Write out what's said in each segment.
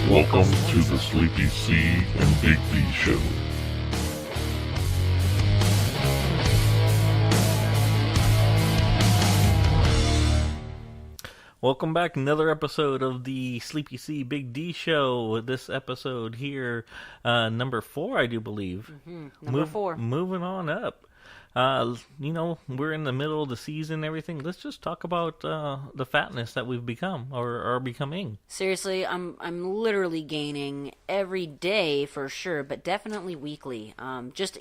Welcome to the Sleepy C and Big D Show. Welcome back, another episode of the Sleepy C Big D Show. This episode here, number 4, I do believe. Number 4. Moving on up. We're in the middle of the season and everything. Let's just talk about the fatness that we've become or are becoming. Seriously, I'm literally gaining every day for sure, but definitely weekly.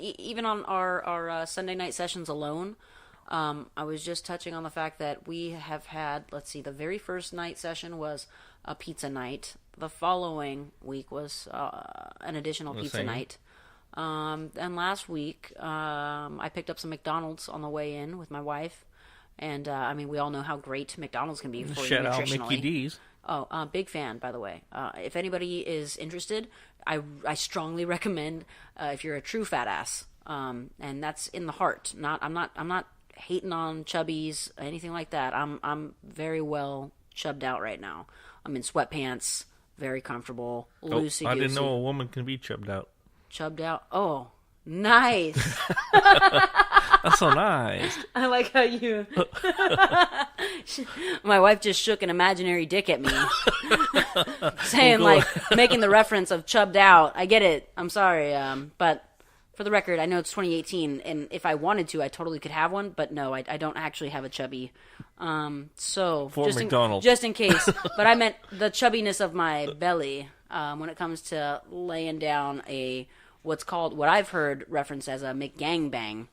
Even on our Sunday night sessions alone, I was just touching on the fact that we have had, the very first night session was a pizza night. The following week was an additional pizza night. And last week, I picked up some McDonald's on the way in with my wife. And, we all know how great McDonald's can be for you nutritionally. Shout out Mickey D's. Oh, big fan, by the way. If anybody is interested, I strongly recommend, if you're a true fat ass, and that's in the heart. I'm not hating on chubbies, anything like that. I'm very well chubbed out right now. I'm in sweatpants, very comfortable, loosey-goosey. I didn't know a woman can be chubbed out. Chubbed out? Oh, nice. That's so nice. I like how you... My wife just shook an imaginary dick at me. Saying, making the reference of chubbed out. I get it. I'm sorry. But for the record, I know it's 2018, and if I wanted to, I totally could have one. But no, I don't actually have a chubby. For McDonald's. Just in case. But I meant the chubbiness of my belly when it comes to laying down what I've heard referenced as a McGangbang,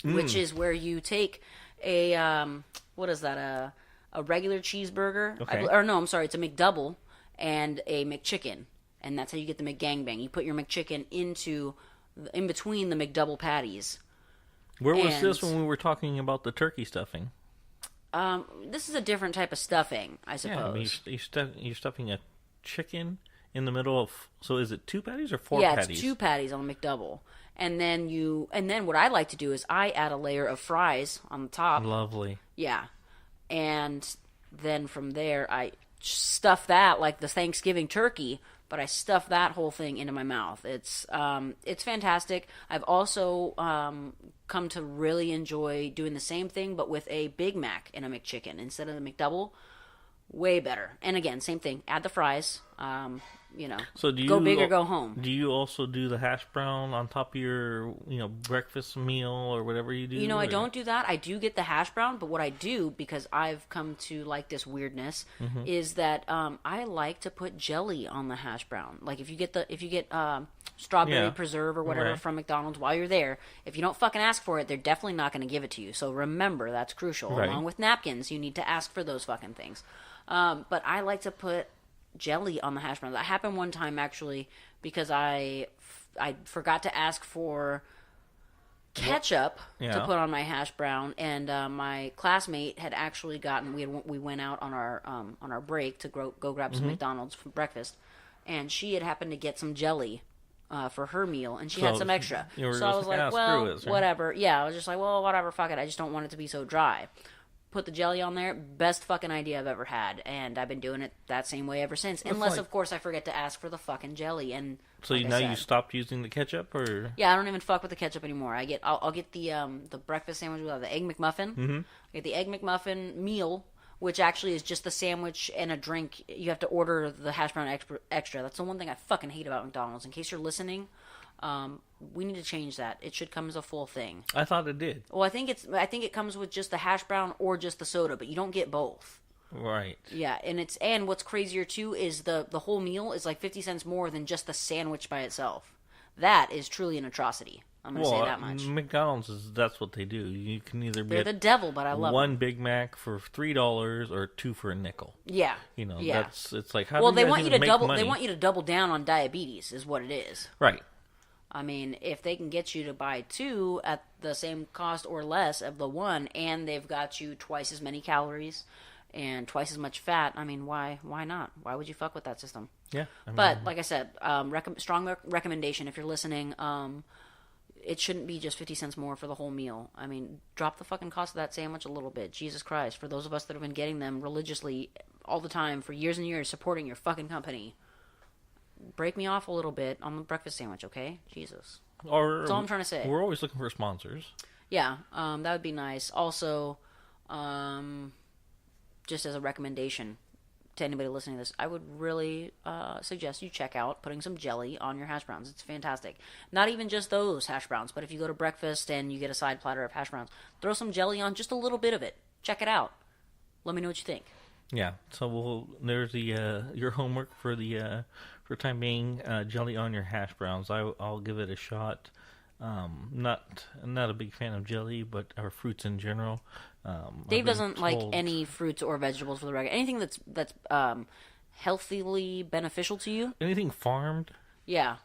which is where you take a a regular cheeseburger, okay. It's a McDouble and a McChicken, and that's how you get the McGangbang. You put your McChicken in between the McDouble patties. Where was this when we were talking about the turkey stuffing? This is a different type of stuffing, I suppose. Yeah, you're stuffing a chicken in the middle of... So is it 2 patties or 4 patties? Yeah, it's 2 patties on a McDouble. And then what I like to do is I add a layer of fries on the top. Lovely. Yeah. And then from there, I stuff that like the Thanksgiving turkey, but I stuff that whole thing into my mouth. It's fantastic. I've also come to really enjoy doing the same thing, but with a Big Mac and a McChicken instead of the McDouble. Way better. And again, same thing. Add the fries. So go big or go home. Do you also do the hash brown on top of your, breakfast meal or whatever you do? I don't do that. I do get the hash brown, but what I do, because I've come to like this weirdness, is that I like to put jelly on the hash brown. Like if you get strawberry preserve or whatever from McDonald's while you're there, if you don't fucking ask for it, they're definitely not going to give it to you. So remember, that's crucial. Right. Along with napkins, you need to ask for those fucking things. But I like to put jelly on the hash brown. That happened one time actually because I forgot to ask for ketchup to put on my hash brown, and my classmate had actually gotten. We went out on our break to go grab some McDonald's for breakfast, and she had happened to get some jelly for her meal, and she had some extra. So I was like, whatever. Yeah, I was just like, well, whatever, fuck it. I just don't want it to be so dry. Put the jelly on there. Best fucking idea I've ever had, and I've been doing it that same way ever since. Unless, of course, I forget to ask for the fucking jelly. And so you stopped using the ketchup, or yeah, I don't even fuck with the ketchup anymore. I'll get the breakfast sandwich with the egg McMuffin. I get the egg McMuffin meal, which actually is just the sandwich and a drink. You have to order the hash brown extra. That's the one thing I fucking hate about McDonald's. In case you're listening. We need to change that. It should come as a full thing. I thought it did. Well, I think it comes with just the hash brown or just the soda, but you don't get both. Right. Yeah, and what's crazier too is the whole meal is like 50 cents more than just the sandwich by itself. That is truly an atrocity. I'm going to say that much. McDonald's that's what they do. You can either They're the devil, but I love one them. Big Mac for $3 or 2 for a nickel. Yeah. It's like how well, do they you guys want you even to make double. money? They want you to double down on diabetes, is what it is. Right. I mean, if they can get you to buy 2 at the same cost or less of the one, and they've got you twice as many calories and twice as much fat, I mean, why not? Why would you fuck with that system? Yeah. But like I said, strong recommendation if you're listening. It shouldn't be just 50 cents more for the whole meal. I mean, drop the fucking cost of that sandwich a little bit. Jesus Christ. For those of us that have been getting them religiously all the time for years and years, supporting your fucking company. break me off a little bit on the breakfast sandwich, okay? Jesus. Or That's all I'm trying to say. We're always looking for sponsors. Yeah, that would be nice. Also, just as a recommendation to anybody listening to this, I would really suggest you check out putting some jelly on your hash browns. It's fantastic. Not even just those hash browns, but if you go to breakfast and you get a side platter of hash browns, throw some jelly on just a little bit of it. Check it out. Let me know what you think. Yeah, so there's the your homework for the for time being, jelly on your hash browns. I'll give it a shot. Not a big fan of jelly, but or fruits in general. Dave doesn't like any fruits or vegetables for the record. Anything that's healthily beneficial to you. Anything farmed. Yeah,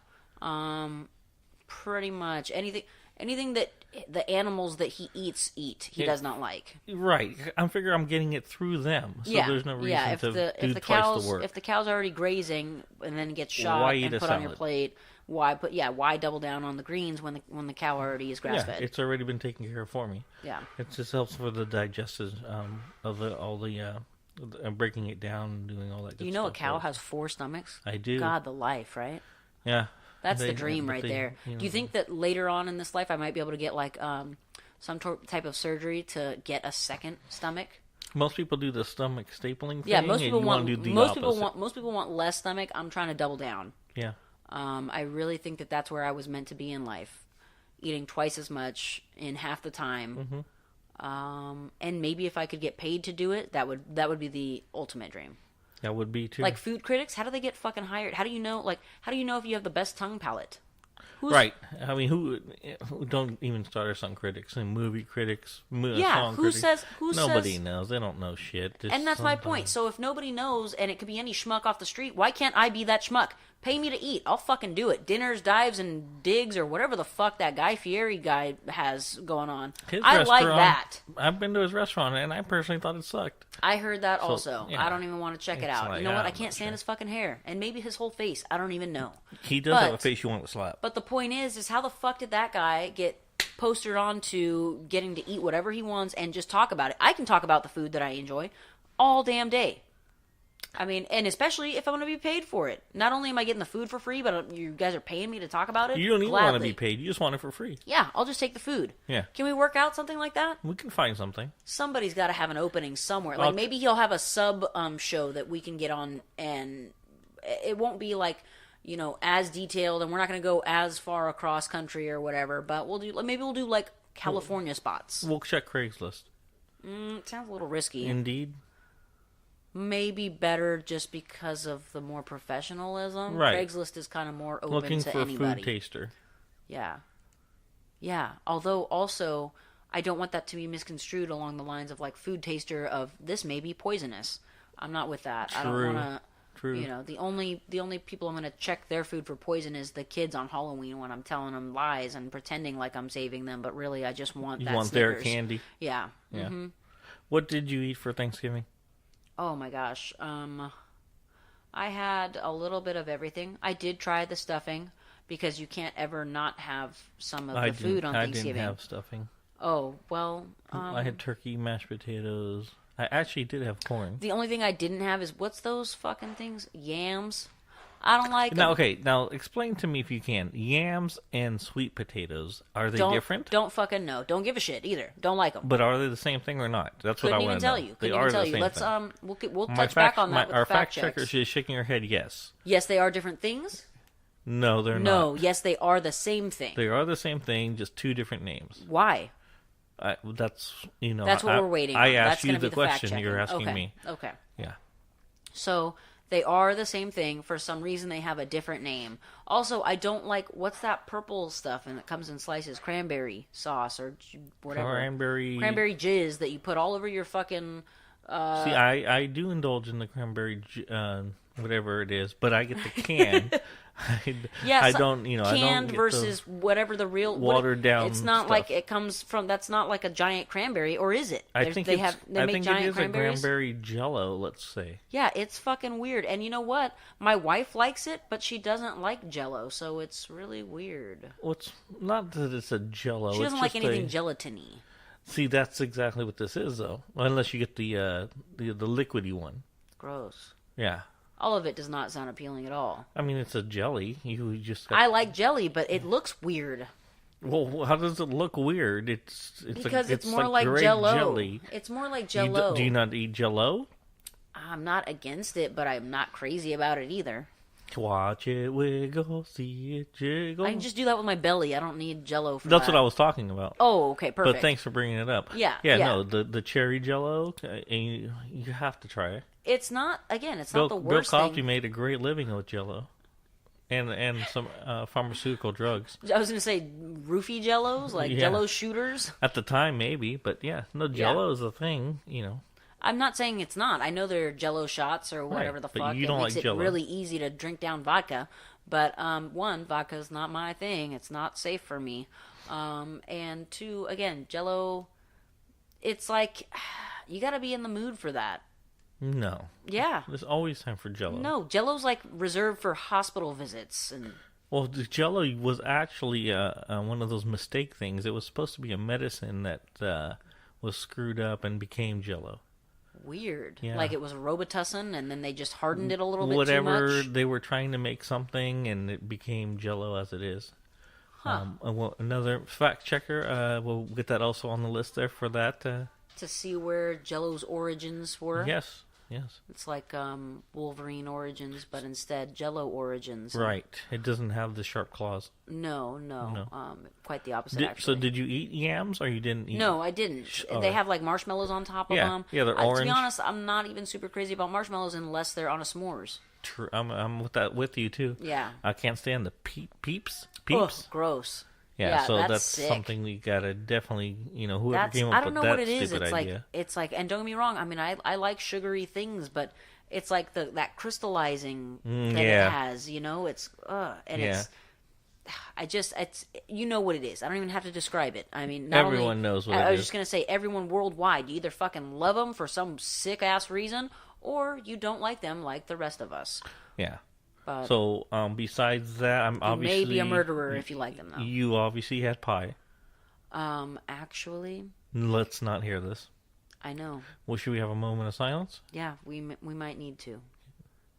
pretty much anything that the animals that he eats eat. He does not like. Right. I figure I'm getting it through them, so there's no reason to do twice the work. If the cow's already grazing and then gets shot and put on your plate, why double down on the greens when the cow already is grass fed? It's already been taken care of for me. Yeah. It just helps for the digestive of all the breaking it down and doing all that good stuff. Do you know a cow has 4 stomachs? I do. God, the life, right? Yeah. That's the dream right there. Do you think that later on in this life I might be able to get like some type of surgery to get a second stomach? Most people do the stomach stapling thing. Yeah, most people want opposite. most people want less stomach. I'm trying to double down. Yeah. I really think that that's where I was meant to be in life, eating twice as much in half the time. Mm-hmm. And maybe if I could get paid to do it, that would be the ultimate dream. That would be too. Like food critics, how do they get fucking hired? How do you know? Like, how do you know if you have the best tongue palate? Right. I mean, who don't even start us on critics and movie critics? Song critics. Nobody knows. They don't know shit. And that's my point. So if nobody knows, and it could be any schmuck off the street, why can't I be that schmuck? Pay me to eat. I'll fucking do it. Dinners, dives, and digs, or whatever the fuck that Guy Fieri guy has going on. I like that. I've been to his restaurant, and I personally thought it sucked. I heard that also. Yeah. I don't even want to check it out. Like, you know what? I can't stand his fucking hair. And maybe his whole face. I don't even know. He does have a face you want to slap. But the point is how the fuck did that guy get postered on to getting to eat whatever he wants and just talk about it? I can talk about the food that I enjoy all damn day. I mean, and especially if I'm going to be paid for it. Not only am I getting the food for free, but you guys are paying me to talk about it. You don't even want to be paid. You just want it for free. Yeah, I'll just take the food. Yeah. Can we work out something like that? We can find something. Somebody's got to have an opening somewhere. Like maybe he'll have a sub show that we can get on, and it won't be like, you know, as detailed, and we're not going to go as far across country or whatever. But we'll do like California spots. We'll check Craigslist. It sounds a little risky. Indeed. Maybe better just because of the more professionalism. Right. Craigslist is kind of more open Looking to for anybody. a food taster. Yeah. Yeah. Although also, I don't want that to be misconstrued along the lines of like food taster of this may be poisonous. I'm not with that. True. I don't want to. True. You know, the only people I'm going to check their food for poison is the kids on Halloween when I'm telling them lies and pretending like I'm saving them, but really I just want you that want Snickers. their candy. Yeah. Yeah. Mm-hmm. What did you eat for Thanksgiving? Oh my gosh. I had a little bit of everything. I did try the stuffing because you can't ever not have some of the food on Thanksgiving. I didn't have stuffing. Oh, well. I had turkey, mashed potatoes. I actually did have corn. The only thing I didn't have is, what's those fucking things? Yams? I don't like Now, them. okay, now explain to me if you can. Yams and sweet potatoes, are they different? Don't fucking know. Don't give a shit either. Don't like them. But are they the same thing or not? That's what I want to know. Couldn't even tell you. Let's we'll touch back on that with our the fact checker checks. is shaking her head yes. Yes, they are different things. No, they're not. No, yes, they are the same thing. They are the same thing, just two different names. Why? That's That's what we're waiting on. I asked That's you the question. You're asking me. Okay. Yeah. So they are the same thing. For some reason, they have a different name. Also, I don't like, what's that purple stuff and it comes in slices? Cranberry sauce or whatever. Cranberry jizz that you put all over your fucking. See, I do indulge in the cranberry whatever it is, but I get the can. I don't, canned I don't get versus whatever the real watered down. It's not stuff. like it comes from. That's not like a giant cranberry, or is it? I think they it make is giant a cranberries. cranberry Jello. Let's say. Yeah, it's fucking weird. And you know what? My wife likes it, but she doesn't like Jello, so it's really weird. Well, it's not that it's a Jello. She doesn't like anything gelatiny. See, that's exactly what this is, though. Unless you get the liquidy one. Gross. Yeah. All of it does not sound appealing at all. I mean, it's a jelly. You just I like jelly, but it looks weird. Well, how does it look weird? Because it's more like like Jell-O. jelly. It's more like Jell-O. Do you not eat Jell-O? I'm not against it, but I'm not crazy about it either. Watch it wiggle, see it jiggle. I can just do that with my belly. I don't need Jell-O for That's that. what I was talking about. Oh, okay, perfect. But thanks for bringing it up. Yeah. No, the cherry Jell-O, and you have to try it. It's not, again, it's not the worst Bill Cosby thing. made a great living with Jell-O. And some pharmaceutical drugs. I was going to say roofie Jellos, like Yeah. Jello shooters. At the time, maybe, but yeah, no, Jell-O is a thing, you know. I'm not saying it's not. I know there are Jello shots or whatever Right, the but fuck. you It don't makes like it Jell-O. really easy to drink down vodka. But one, vodka's not my thing. It's not safe for me. And two, again, Jello. It's like you got to be in the mood for that. No. Yeah. There's always time for Jell-O. No, Jello's like reserved for hospital visits and. Well, the Jell-O was actually one of those mistake things. It was supposed to be a medicine that was screwed up and became Jell-O. Weird. Yeah. Like it was Robitussin, and then they just hardened it a little bit Whatever, too much. they were trying to make something, and it became Jell-O as it is. Huh. Well, another fact checker. We'll get that also on the list there for that. To see where Jello's origins were. Yes. It's like Wolverine origins, but instead Jello origins. Right. It doesn't have the sharp claws. No. Quite the opposite, So actually. did you eat yams or you didn't eat? No, I didn't. Oh. They have like marshmallows on top of them. Yeah, they're To orange. be honest, I'm not even super crazy about marshmallows unless they're on a s'mores. True. I'm with you too. Yeah. I can't stand the peeps. Ugh, gross. Yeah, so that's sick. something we gotta definitely, whoever came I up don't with know what that it is. stupid idea. It's like, and don't get me wrong. I mean, I like sugary things, but it's like that crystallizing that yeah. it has. It's and Yeah. it's you know what it is. I don't even have to describe it. I mean, Everyone knows what I it was is. just gonna say, everyone worldwide, you either fucking love them for some sick ass reason, or you don't like them like the rest of us. Yeah. But So, besides that, I'm you obviously may be a murderer if you like them, though. You obviously had pie. Actually, Let's not hear this. I know. Well, should we have a moment of silence? Yeah, we might need to,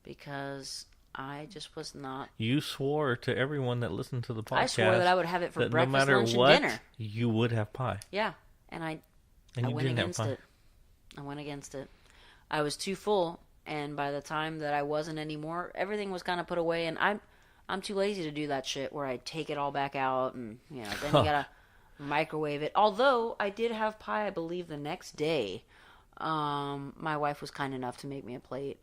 because I just was not. You swore to everyone that listened to the podcast. I swore that I would have it for that breakfast, no matter lunch, what, and dinner. you would have pie. Yeah, and I And you went didn't have against pie. it. I went against it. I was too full, and by the time that I wasn't anymore, everything was kind of put away, and I'm too lazy to do that shit where I take it all back out, and then you gotta microwave it. Although I did have pie, I believe, the next day. My wife was kind enough to make me a plate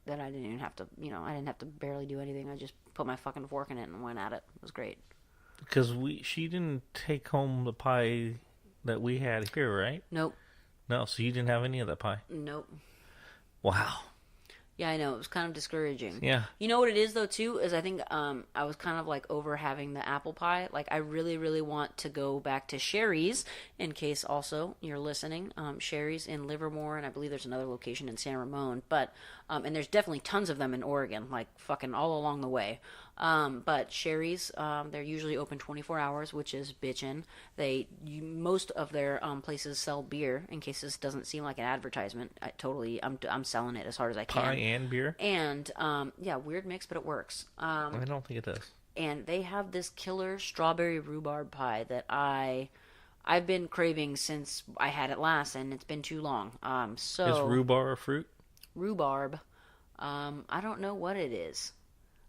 that I didn't even have to, I didn't have to barely do anything. I just put my fucking fork in it and went at it. It was great. Because she didn't take home the pie that we had here, right? Nope. No, so you didn't have any of that pie. Nope. Wow. Yeah, I know. It was kind of discouraging. Yeah. You know what it is, though, too? Is I think I was kind of, like, over having the apple pie. Like, I really, really want to go back to Sherry's, in case, also, you're listening. Sherry's in Livermore, and I believe there's another location in San Ramon. But, and there's definitely tons of them in Oregon, like, fucking all along the way. But Sherry's, they're usually open 24 hours, which is bitchin'. Most of their places sell beer. In case this doesn't seem like an advertisement, I'm selling it as hard as I can. Pie and beer? And yeah, weird mix, but it works. I don't think it does. And they have this killer strawberry rhubarb pie that I've been craving since I had it last, and it's been too long. Is rhubarb a fruit? Rhubarb. I don't know what it is.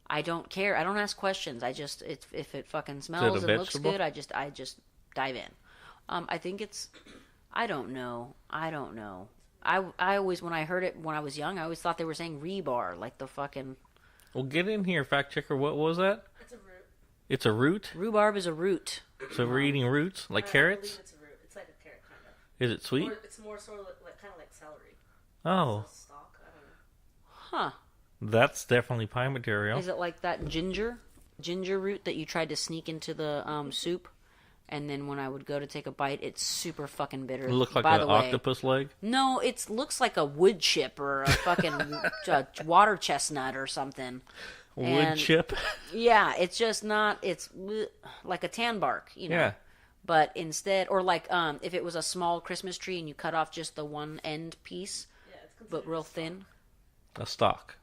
I don't care. I don't ask questions. If it fucking smells and looks good, I just dive in. I think it's. I don't know. I always, when I heard it when I was young, I always thought they were saying rebar, like the fucking. Well, get in here, fact checker. What was that? It's a root. It's a root? Rhubarb is a root. So we're eating roots? Like I carrots? believe it's a root. It's like a carrot, kind of. Is it sweet? Or it's more sort of like kind of like celery. Oh, It's a stalk. I don't know. Huh. that's definitely pie material. Is it like that ginger root that you tried to sneak into the soup? And then when I would go to take a bite, it's super fucking bitter. It looked like By an the way. octopus leg? No, it looks like a wood chip or a fucking water chestnut or something. Wood And- chip? Yeah, it's just not. It's like a tan bark, Yeah. But instead, or like if it was a small Christmas tree and you cut off just the one end piece, Yeah, it's considered but real a stalk. thin. A stalk.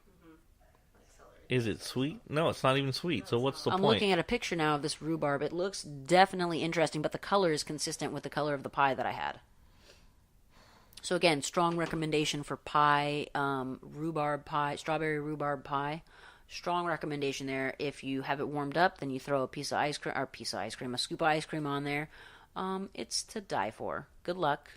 Is it sweet? No, it's not even sweet. So what's the I'm point? looking at a picture now of this rhubarb. It looks definitely interesting, but the color is consistent with the color of the pie that I had. So again, strong recommendation for pie, rhubarb pie, strawberry rhubarb pie. Strong recommendation there. If you have it warmed up, then you throw a scoop of ice cream on there. It's to die for. Good luck.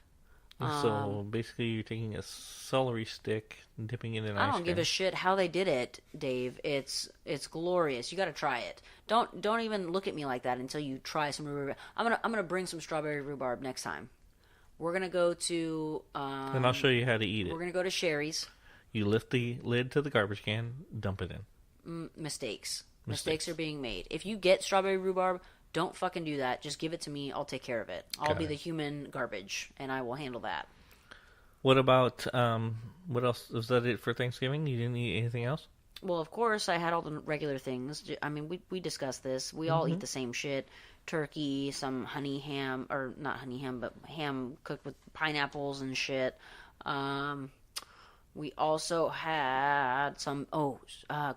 So basically, you're taking a celery stick, and dipping it in ice cream. I don't give a shit how they did it, Dave. It's glorious. You got to try it. Don't even look at me like that until you try some rhubarb. I'm gonna bring some strawberry rhubarb next time. We're gonna go to. And I'll show you how to eat it. We're gonna go to Sherry's. You lift the lid to the garbage can, dump it in. Mistakes are being made. If you get strawberry rhubarb, don't fucking do that. Just give it to me. I'll take care of it. I'll be the human garbage, and I will handle that. What about, what else? Was that it for Thanksgiving? You didn't eat anything else? Well, of course, I had all the regular things. I mean, we discussed this. We all eat the same shit. Turkey, some honey ham, or not honey ham, but ham cooked with pineapples and shit. We also had some,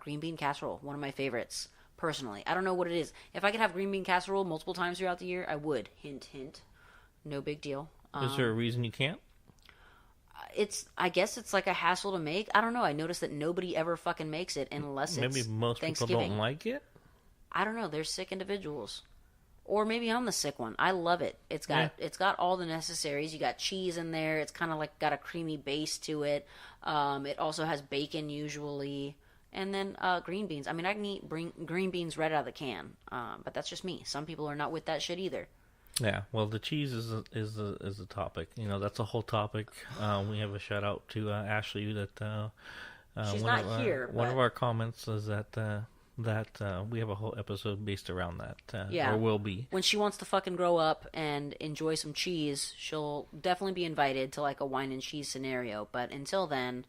green bean casserole, one of my favorites, personally. I don't know what it is. If I could have green bean casserole multiple times throughout the year, I would. Hint, hint. No big deal. Is there a reason you can't? I guess it's like a hassle to make. I don't know. I noticed that nobody ever fucking makes it unless it's Maybe most people don't like it? I don't know. They're sick individuals. Or maybe I'm the sick one. I love it. It's got all the necessaries. You got cheese in there. It's kind of like got a creamy base to it. It also has bacon usually, and then green beans. I mean, I can eat green beans right out of the can, but that's just me. Some people are not with that shit either. Yeah, well, the cheese is a topic. You know, that's a whole topic. We have a shout out to Ashley that she's not here. One of our comments is that we have a whole episode based around that. Yeah, or will be. When she wants to fucking grow up and enjoy some cheese, she'll definitely be invited to like a wine and cheese scenario. But until then,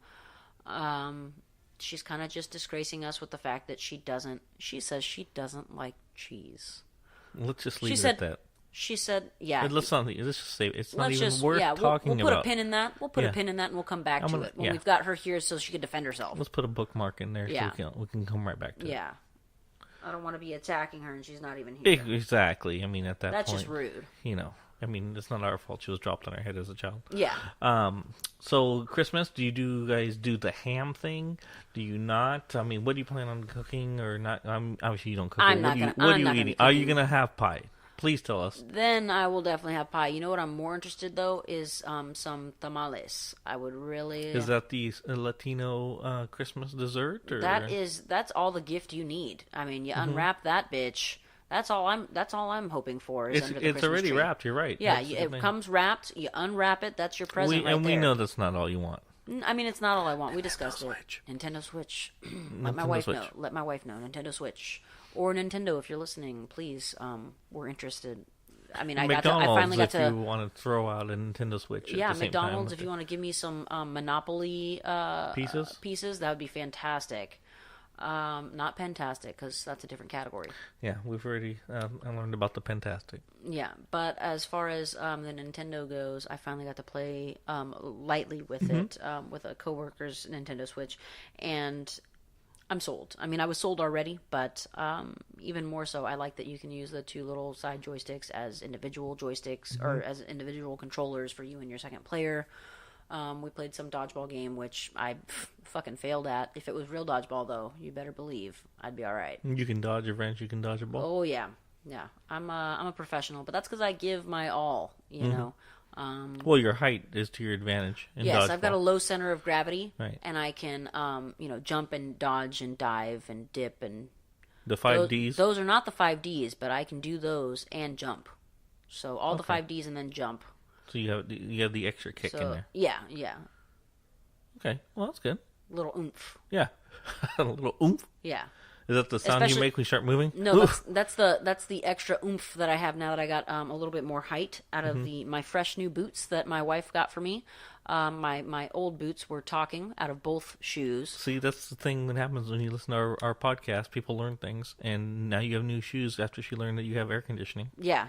she's kind of just disgracing us with the fact that she says she doesn't like cheese. Let's just leave it at that. She said, "Yeah." Let's just say it's not even just, worth talking we'll put about. a pin in that. We'll put a pin in that, and we'll come back to it when we've got her here, so she can defend herself. Let's put a bookmark in there, so we can come right back to it. Yeah, I don't want to be attacking her, and she's not even here. Exactly. I mean, at that that's point, just rude. You know, I mean, it's not our fault. She was dropped on her head as a child. Yeah. So Christmas, do you guys do the ham thing? Do you not? I mean, what do you plan on cooking or not? Obviously, you don't cook. I'm what are you eating? Are you gonna have pie? Please tell us. Then I will definitely have pie. You know what I'm more interested, though, is some tamales. I would really... Is that the Latino Christmas dessert? Or? That's all the gift you need. I mean, you unwrap that bitch. That's all I'm hoping for is under the Christmas already tree. Wrapped, you're right. Yeah, it comes wrapped. You unwrap it. That's your present right there. And we know that's not all you want. I mean, it's not all I want. We discussed it. Nintendo Switch. Let my wife know. Let my wife know. Nintendo Switch. Or Nintendo, if you're listening, please. We're interested. I mean, I finally got to. If you want to throw out a Nintendo Switch. Yeah, at the same McDonald's. time if you want to give me some Monopoly pieces, that would be fantastic. Not Pentastic, because that's a different category. Yeah, we've already learned about the Pentastic. Yeah, but as far as the Nintendo goes, I finally got to play lightly with it with a coworker's Nintendo Switch, and I'm sold. I mean, I was sold already, but even more so, I like that you can use the two little side joysticks as individual joysticks or as individual controllers for you and your second player. We played some dodgeball game, which I fucking failed at. If it was real dodgeball, though, you better believe I'd be all right. You can dodge a wrench. You can dodge a ball. Oh yeah. I'm a professional, but that's because I give my all. You know. Well, your height is to your advantage. Yes, dodgeball. I've got a low center of gravity, right. And I can jump and dodge and dive and dip and. The 5Ds. Those are not the 5Ds, but I can do those and jump. So all the 5Ds and then jump. So you have the extra kick in there. Yeah. Okay, well that's good. Little oomph. Yeah, a little oomph. Yeah. Is that the sound you make when you start moving? No, that's the extra oomph that I have now that I got a little bit more height out of my fresh new boots that my wife got for me. My old boots were talking out of both shoes. See, that's the thing that happens when you listen to our podcast. People learn things, and now you have new shoes after she learned that you have air conditioning. Yeah.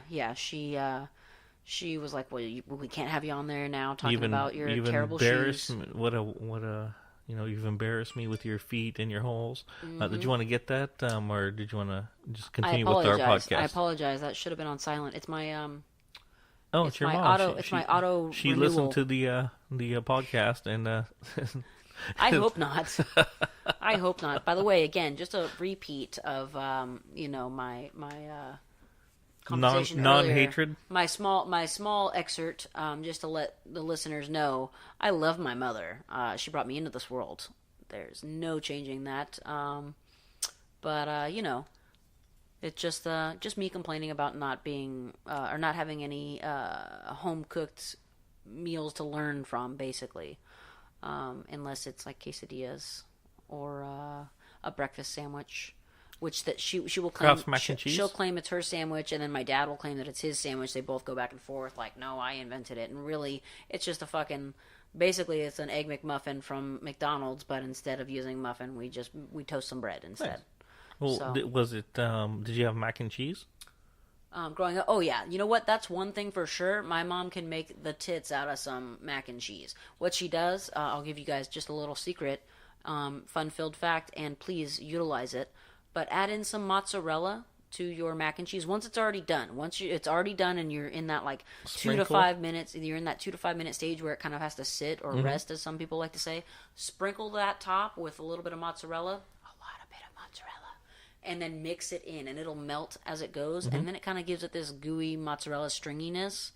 She was like, "Well, we can't have you on there now talking about your terrible shoes." What a you've embarrassed me with your feet and your holes. Did you want to get that, or did you want to just continue with our podcast? I apologize. That should have been on silent. It's my Oh, it's your mom. It's my auto. She renewal. listened to the podcast and. I hope not. I hope not. By the way, again, just a repeat of my conversation non-hatred. My small excerpt, just to let the listeners know, I love my mother. She brought me into this world. There's no changing that. But it's just me complaining about not being or not having any home cooked meals to learn from, basically. Unless it's like quesadillas or a breakfast sandwich, which that she will claim mac and cheese? She'll claim it's her sandwich, and then my dad will claim that it's his sandwich. They both go back and forth like, no, I invented it, and really it's just a fucking. Basically, it's an egg McMuffin from McDonald's, but instead of using muffin, we toast some bread instead. Nice. Well, So- was it? Did you have mac and cheese? Growing up, oh yeah, you know what? That's one thing for sure. My mom can make the tits out of some mac and cheese. What she does, I'll give you guys just a little secret, fun-filled fact, and please utilize it. But add in some mozzarella to your mac and cheese once it's already done. It's already done, and you're in that like Sprinkle. 2 to 5 minutes. You're in that 2 to 5 minute stage where it kind of has to sit or rest, as some people like to say. Sprinkle that top with a little bit of mozzarella, a lot of bit of mozzarella. And then mix it in, and it'll melt as it goes, and then it kind of gives it this gooey mozzarella stringiness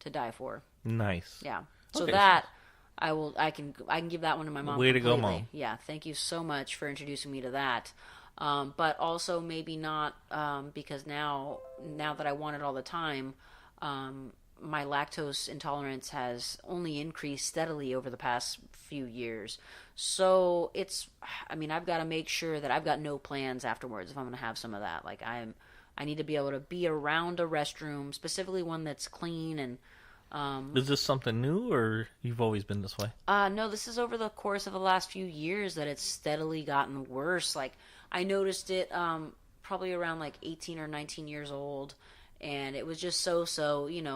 to die for. Nice. Yeah. So Okay. that I can give that one to my mom. Way to go, completely. Mom. Yeah. Thank you so much for introducing me to that. But also maybe not because now that I want it all the time, my lactose intolerance has only increased steadily over the past few years. So I've got to make sure that I've got no plans afterwards if I'm going to have some of that. Like I need to be able to be around a restroom, specifically one that's clean and. Is this something new, or you've always been this way? No, this is over the course of the last few years that it's steadily gotten worse. Like I noticed it probably around like 18 or 19 years old. And it was just so,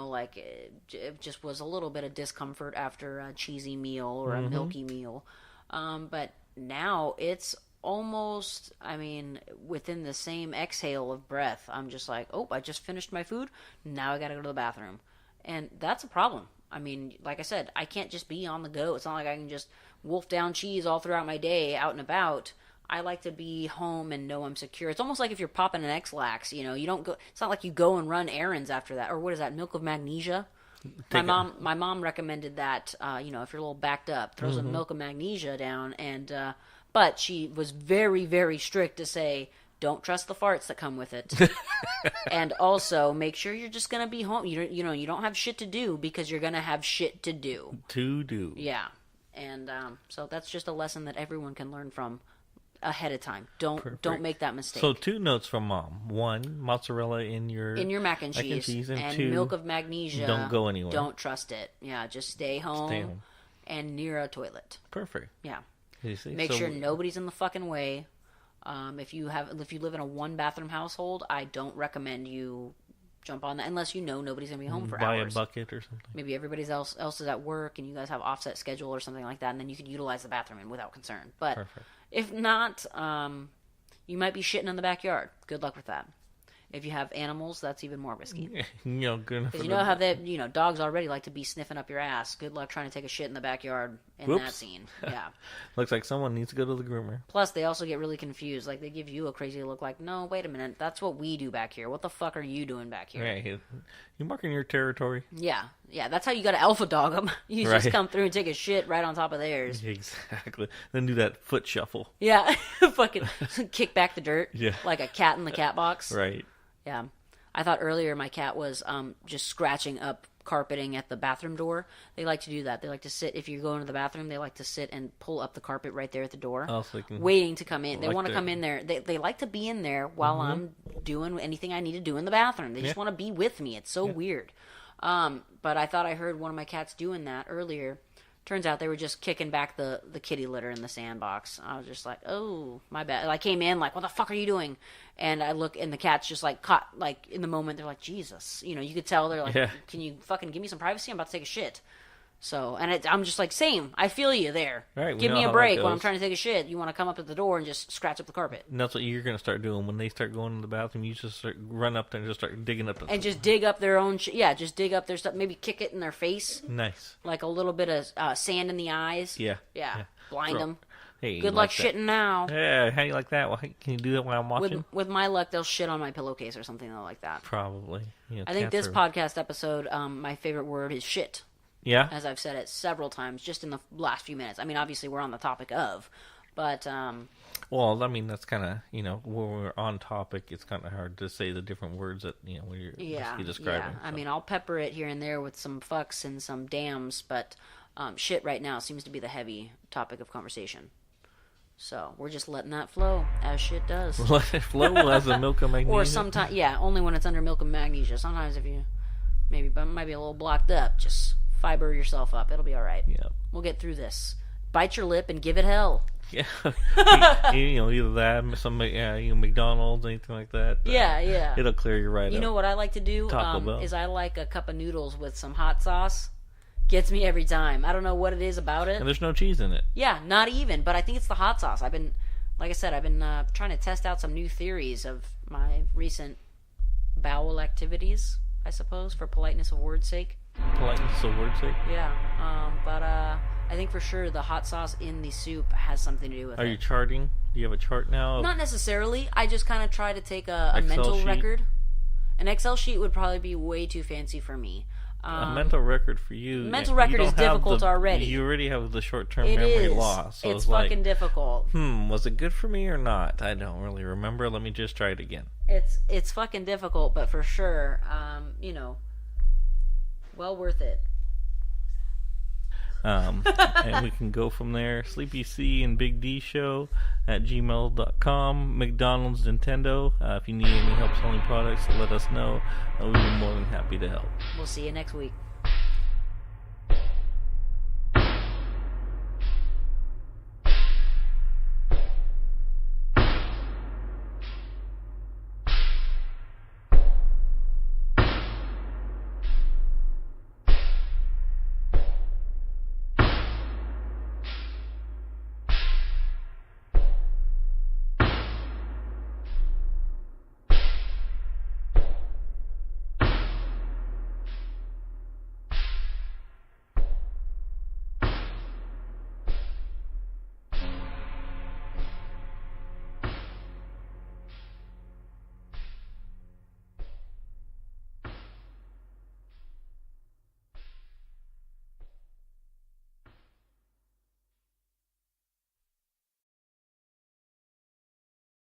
like it just was a little bit of discomfort after a cheesy meal or a milky meal. But now it's almost, within the same exhale of breath, I'm just like, oh, I just finished my food. Now I got to go to the bathroom. And that's a problem. Like I said, I can't just be on the go. It's not like I can just wolf down cheese all throughout my day out and about. I like to be home and know I'm secure. It's almost like if you're popping an X-Lax, you don't go. It's not like you go and run errands after that. Or what is that? Milk of magnesia. My mom recommended that. If you're a little backed up, throw some milk of magnesia down. And but she was very, very strict to say, don't trust the farts that come with it. And also make sure you're just gonna be home. You don't have shit to do because you're gonna have shit to do. Yeah, and so that's just a lesson that everyone can learn from. Ahead of time. Don't make that mistake. So 2 notes from Mom. 1, mozzarella in your mac and cheese, and 2, milk of magnesia. Don't go anywhere. Don't trust it. Yeah, just stay home. And near a toilet. Perfect. Yeah. You see? Make sure nobody's in the fucking way. If you live in a 1-bathroom household, I don't recommend you jump on that unless nobody's gonna be home for hours. Buy a bucket or something. Maybe everybody else is at work and you guys have offset schedule or something like that, and then you can utilize the bathroom without concern. But Perfect. If not, you might be shitting in the backyard. Good luck with that. If you have animals, that's even more risky. Good enough. Because how that dogs already like to be sniffing up your ass. Good luck trying to take a shit in the backyard in that scene. Yeah. Looks like someone needs to go to the groomer. Plus, they also get really confused. Like they give you a crazy look. Like, no, wait a minute, that's what we do back here. What the fuck are you doing back here? Right. You marking your territory. Yeah. That's how you got to alpha dog them. You just come through and take a shit right on top of theirs. Exactly. Then do that foot shuffle. Yeah. Fucking kick back the dirt. Yeah. Like a cat in the cat box. Right. Yeah. I thought earlier my cat was just scratching up carpeting at the bathroom door. They like to do that. They like to sit, if you're going to the bathroom, they like to sit and pull up the carpet right there at the door, waiting to come in. They want to come in there. They like to be in there while I'm doing anything I need to do in the bathroom. They just want to be with me. It's so weird. But I thought I heard one of my cats doing that earlier. Turns out they were just kicking back the kitty litter in the sandbox. I was just like, oh, my bad. I came in like, what the fuck are you doing? And I look, and the cat's just like caught, like in the moment, they're like, Jesus. You could tell they're like, can you fucking give me some privacy? I'm about to take a shit. So, and I'm just like, same. I feel you there. Right, we Give know me a how break that when I'm goes. trying to take a shit. You want to come up to the door and just scratch up the carpet. And that's what you're going to start doing. When they start going to the bathroom, you just run up there and just start digging up the... And just dig up their own shit. Yeah, just dig up their stuff. Maybe kick it in their face. Nice. Like a little bit of sand in the eyes. Yeah. Yeah. Blind Throw- them. Hey, Good like luck that. shitting now. Yeah, how do you like that? Well, can you do that while I'm watching? With my luck, they'll shit on my pillowcase or something like that. Probably. You know, I think cats this are- podcast episode, my favorite word is shit. Yeah? As I've said it several times just in the last few minutes. I mean, obviously we're on the topic of, but Well, I mean, that's kind of, when we're on topic, it's kind of hard to say the different words that, when you're basically describing. I mean, I'll pepper it here and there with some fucks and some dams, but shit right now seems to be the heavy topic of conversation. So we're just letting that flow as shit does. Let it flow as the milk of magnesia. Or sometimes, only when it's under milk and magnesia. Sometimes if you might be a little blocked up, just fiber yourself up. It'll be all right. Yeah. We'll get through this. Bite your lip and give it hell. Yeah. Either that, some McDonald's, anything like that. Yeah. It'll clear you right You up. know what I like to do Taco Bell. is I like a cup of noodles with some hot sauce. Gets me every time. I don't know what it is about it. And there's no cheese in it. Yeah, not even. But I think it's the hot sauce. Like I said, I've been trying to test out some new theories of my recent bowel activities, I suppose, for politeness of word's sake. Politeness of word's sake. Yeah. But I think for sure the hot sauce in the soup has something to do with Are it. you charting? Do you have a chart now? Not necessarily. I just kind of try to take a Excel mental sheet? record. An Excel sheet would probably be way too fancy for me. A mental record for you. Mental you record don't is have difficult already. You already have the short-term It memory is. loss. So it's like, fucking difficult. was it good for me or not? I don't really remember. Let me just try it again. It's fucking difficult, but for sure, well worth it. And we can go from there. Sleepy C and Big D Show at gmail.com. McDonald's, Nintendo. If you need any help selling products, let us know. We'll be more than happy to help. We'll see you next week.